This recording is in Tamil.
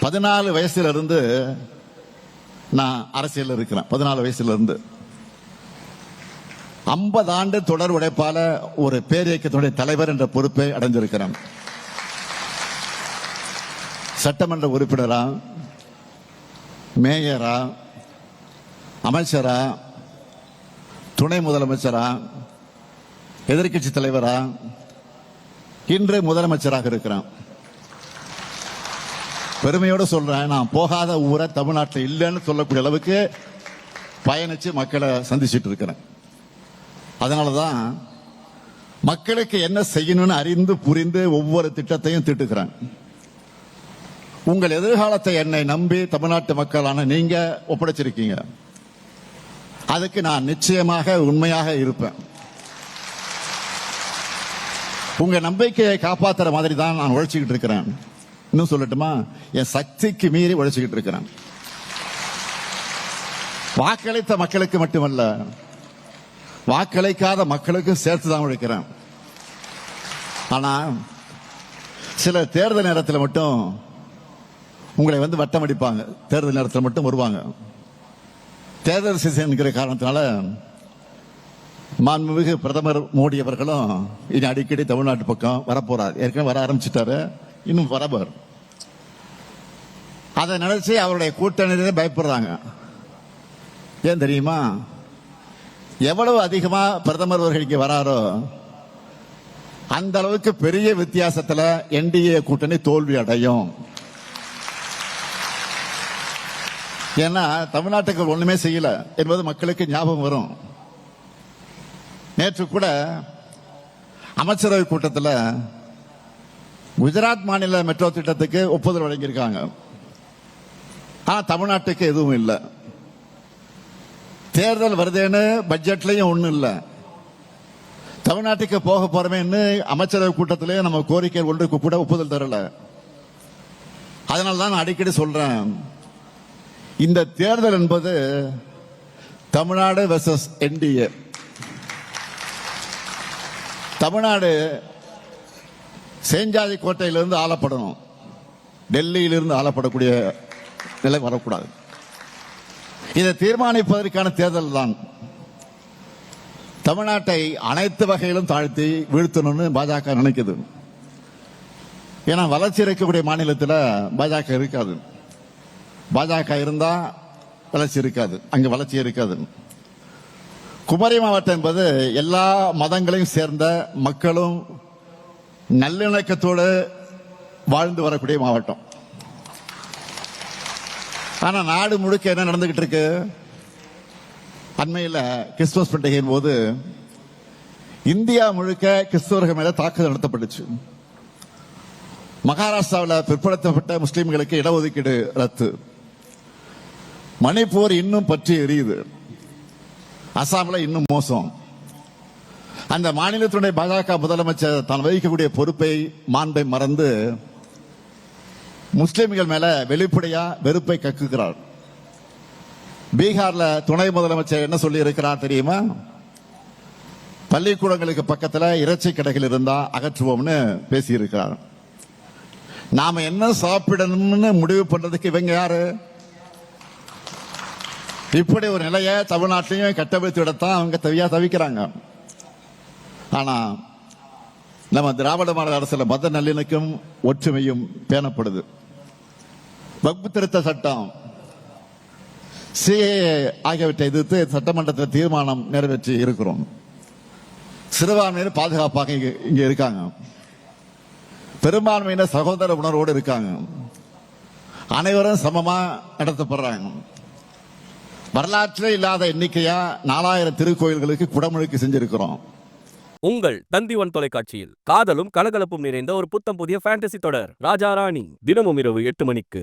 14 வயசுல இருந்து நான் அரசியல் இருக்கிறேன். 14 வயசுல இருந்து 50 ஆண்டு தொடர் உழைப்பால ஒரு பேரியக்கத்துடைய தலைவர் என்ற பொறுப்பை அடைஞ்சிருக்கிறேன். சட்டமன்ற உறுப்பினரா, மேயரா, அமைச்சரா, துணை முதலமைச்சரா, எதிர்கட்சி தலைவரா, இன்று முதலமைச்சராக இருக்கிறான். பெருமையோடு சொல்றேன், நான் போகாத ஊரை தமிழ்நாட்டில் இல்லைன்னு சொல்லக்கூடிய அளவுக்கு பயணிச்சு மக்களை சந்திச்சுட்டு இருக்கிறேன். அதனாலதான் மக்களுக்கு என்ன செய்யணும்னு அறிந்து புரிந்து ஒவ்வொரு திட்டத்தையும் திட்டுக்கிறேன். உங்கள் எதிர்காலத்தை என்னை நம்பி தமிழ்நாட்டு மக்களான நீங்க ஒப்படைச்சிருக்கீங்க. அதுக்கு நான் நிச்சயமாக உண்மையாக இருப்பேன். உங்க நம்பிக்கையை காப்பாற்றுற மாதிரி தான் நான் உழைச்சிக்கிட்டு இருக்கிறேன். இன்னும் சொல்லட்டுமா, என் சக்திக்கு மீறி உழைச்சிக்கிட்டு இருக்கிறேன். வாக்களித்த மக்களுக்கு மட்டுமல்ல, வாக்களிக்காத மக்களுக்கும் சேர்த்துதான் உழைக்கிறேன். ஆனா சில தேர்தல் நேரத்தில் மட்டும் உங்களை வந்து வட்டம் அடிப்பாங்க. தேர்தல் நேரத்தில் மட்டும் வருவாங்க. தேர்தல் சீசன் காரணத்தினால மாண்புமிகு பிரதமர் மோடி அவர்களும் இனி அடிக்கடி தமிழ்நாட்டு பக்கம் வரப்போறார். ஏற்கனவே வர ஆரம்பிச்சுட்டாரு, இன்னும் வரவர். அதை நினைச்சு அவருடைய கூட்டணியிலே பயப்படுறாங்க. ஏன் தெரியுமா? எவ்வளவு அதிகமா பிரதமர் அவர்கள் இங்கே வராரோ அந்த அளவுக்கு பெரிய வித்தியாசத்தில் என்டிஏ கூட்டணி தோல்வி அடையும். ஏன்னா தமிழ்நாட்டுக்கு ஒண்ணுமே செய்யல என்பது மக்களுக்கு ஞாபகம் வரும். நேற்று கூட அமைச்சரவை கூட்டத்தில் குஜராத் மாநில மெட்ரோ திட்டத்துக்கு ஒப்புதல் வழங்கியிருக்காங்க. ஆனா தமிழ்நாட்டுக்கு எதுவும் இல்லை. தேர்தல் வருதுன்னு பட்ஜெட்லயும் ஒண்ணும் இல்லை. தமிழ்நாட்டுக்கு போக போறோமேன்னு அமைச்சரவை கூட்டத்திலே நம்ம கோரிக்கை ஒன்றுக்கு கூட ஒப்புதல் தரல. அதனால்தான் நான் அடிக்கடி சொல்றேன், இந்த தேர்தல் என்பது தமிழ்நாடு வெர்சஸ் என்டிஏ. தமிழ்நாடு சேஞ்சாதி கோட்டையிலிருந்து ஆளப்படணும், டெல்லியிலிருந்து ஆளப்படக்கூடிய நிலை வரக்கூடாது. இதை தீர்மானிப்பதற்கான தேர்தல் தான். தமிழ்நாட்டை அனைத்து வகையிலும் தாழ்த்தி வீழ்த்தணும்னு பாஜக நினைக்குது. ஏன்னா வளர்ச்சி இருக்கக்கூடிய மாநிலத்தில் பாஜக இருக்காது. பாஜக இருந்தா வளர்ச்சி இருக்காது, அங்க வளர்ச்சி இருக்காது. குமரி மாவட்டம் என்பது எல்லா மதங்களையும் சேர்ந்த மக்களும் நல்லிணக்கத்தோடு வாழ்ந்து வரக்கூடிய மாவட்டம். ஆனா நாடு முழுக்க என்ன நடந்துகிட்டு இருக்கு? அண்மையில் கிறிஸ்துமஸ் பண்டிகையின் போது இந்தியா முழுக்க கிறிஸ்தவர்கள் மேல தாக்குதல் நடத்தப்பட்டுச்சு. மகாராஷ்டிராவில் பிற்படுத்தப்பட்ட முஸ்லிம்களுக்கு இடஒதுக்கீடு ரத்து. மணிப்பூர் இன்னும் பற்றி எரியுது. அசாமில் இன்னும் மோசம். அந்த மாநிலத்துடைய பாஜக முதலமைச்சர் தான் வகிக்கக்கூடிய பொறுப்பை மாண்பை மறந்து முஸ்லிம்கள் மேல வெளிப்படையா வெறுப்பை கக்குகிறார். பீகார்ல துணை முதலமைச்சர் என்ன சொல்லி இருக்கிறார் தெரியுமா? பள்ளிக்கூடங்களுக்கு பக்கத்தில் இறைச்சி கடைகள் இருந்தா அகற்றுவோம்னு பேசி இருக்கிறார். நாம என்ன சாப்பிடணும்னு முடிவு பண்றதுக்கு இவங்க யாரு? இப்படி ஒரு நிலையை தமிழ்நாட்டிலையும் கட்டமைத்து விடத்தான் அவங்க தவிக்கிறாங்க. ஆனா நம்ம திராவிட மாடல் அரசுல மத நல்லிணக்கம் ஒற்றுமையும் பேணப்படுது. வக்பு திருத்த சட்டம், சிஏஏ ஆகியவற்றை எதிர்த்து சட்டமன்றத்தில் தீர்மானம் நிறைவேற்றி இருக்கிறோம். சிறுபான்மையினர் பாதுகாப்பாக இங்க இருக்காங்க. பெரும்பான்மையினர் சகோதர உணர்வோடு இருக்காங்க. அனைவரும் சமமா நடத்தப்படுறாங்க. வரலாற்றில் இல்லாத எண்ணிக்கையா 4000 திருக்கோயில்களுக்கு குடமுழுக்கு செஞ்சிருக்கிறோம். உங்கள் தந்தி1 தொலைக்காட்சியில் காதலும் கலகலப்பும் நிறைந்த ஒரு புத்தம் புதிய ஃபேண்டசி தொடர் ராஜா ராணி தினமும் இரவு 8 மணிக்கு.